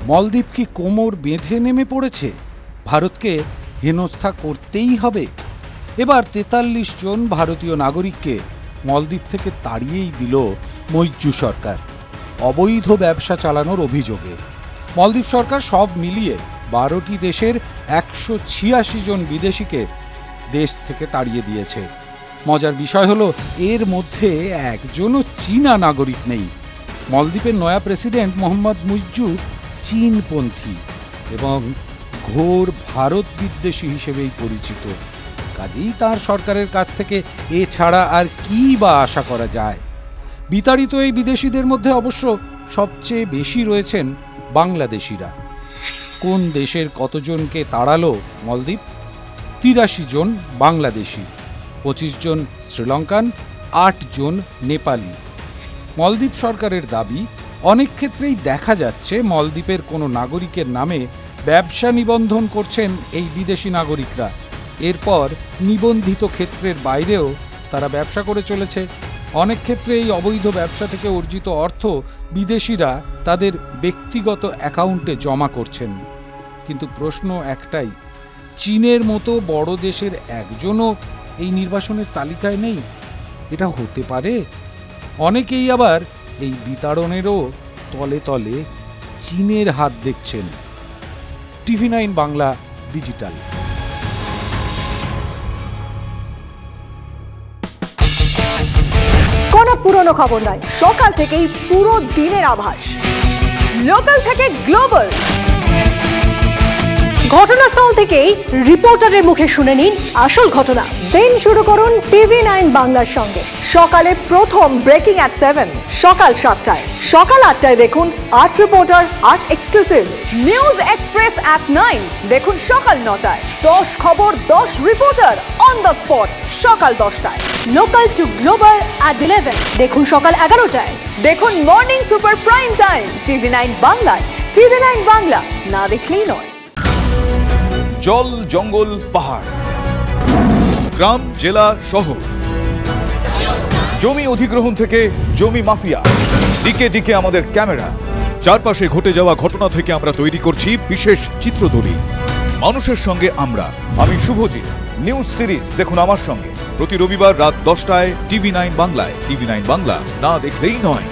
মলদ্বীপ কি কোমর বেঁধে নেমে পড়েছে? ভারতকে হেনস্থা করতেই হবে। এবার ৪৩ জন ভারতীয় নাগরিককে মলদ্বীপ থেকে তাড়িয়েই দিল মইজু সরকার অবৈধ ব্যবসা চালানোর অভিযোগে। মলদ্বীপ সরকার সব মিলিয়ে ১২টি দেশের ১৮৬ জন বিদেশিকে দেশ থেকে তাড়িয়ে দিয়েছে। মজার বিষয় হলো এর মধ্যে একজনও চীনা নাগরিক নেই। মলদ্বীপের নয়া প্রেসিডেন্ট মোহাম্মদ মুইজু চীনপন্থী এবং ঘোর ভারত বিদ্বেষী হিসেবেই পরিচিত। কাজেই তার সরকারের কাছ থেকে এছাড়া আর কি বা আশা করা যায়? বিতাড়িত এই বিদেশিদের মধ্যে অবশ্য সবচেয়ে বেশি রয়েছেন বাংলাদেশিরা। কোন দেশের কতজনকে তাড়ালো মলদ্বীপ? ৮৩ জন বাংলাদেশি, ২৫ জন শ্রীলঙ্কান, ৮ জন নেপালি। মলদ্বীপ সরকারের দাবি, অনেক ক্ষেত্রেই দেখা যাচ্ছে মলদ্বীপের কোনো নাগরিকের নামে ব্যবসা নিবন্ধন করছেন এই বিদেশি নাগরিকরা। এরপর নিবন্ধিত ক্ষেত্রের বাইরেও তারা ব্যবসা করে চলেছে। অনেক ক্ষেত্রে এই অবৈধ ব্যবসা থেকে অর্জিত অর্থ বিদেশিরা তাদের ব্যক্তিগত অ্যাকাউন্টে জমা করছেন। কিন্তু প্রশ্ন একটাই, চীনের মতো বড় দেশের একজনও এই নির্বাসনের তালিকায় নেই। এটা হতে পারে? অনেকেই আবার এই বিতাড়নেরও তলে তলে চীনের হাত দেখছেন। TV9 Bangla digital. কোনো পুরনো খবর নয়, সকাল থেকেই পুরো দিনের আভাস, লোকাল থেকে গ্লোবাল। ঘটনাস্থল থেকেই রিপোর্টারের মুখে শুনে নিন আসল ঘটনা। দিন শুরু করুন TV9 বাংলার সঙ্গে। সকালে প্রথম ব্রেকিং অ্যাট 7, সকাল 7টায়, সকাল 8টায় দেখুন 8 reporter 8 exclusive. News express at 9 দেখুন সকাল 9টায়। 10 খবর 10 রিপোর্টার অন দ্য স্পট সকাল 10টায়। লোকাল টু গ্লোবাল অ্যাট 11 দেখুন সকাল 11টায়। দেখুন morning super prime time TV9 বাংলায়। TV9 বাংলা, না দেখলেই নয়। জল, জঙ্গল, পাহাড়, গ্রাম, জেলা, শহর, জমি অধিগ্রহণ থেকে জমি মাফিয়া, দিকে দিকে আমাদের ক্যামেরা। চারপাশে ঘটে যাওয়া ঘটনা থেকে আমরা তৈরি করছি বিশেষ চিত্রদলিল। মানুষের সঙ্গে আমরা, আমি শুভজিৎ। নিউজ সিরিজ দেখুন আমার সঙ্গে প্রতি রবিবার রাত 10টায় TV9 বাংলায়। TV9 বাংলা, না দেখলেই নয়।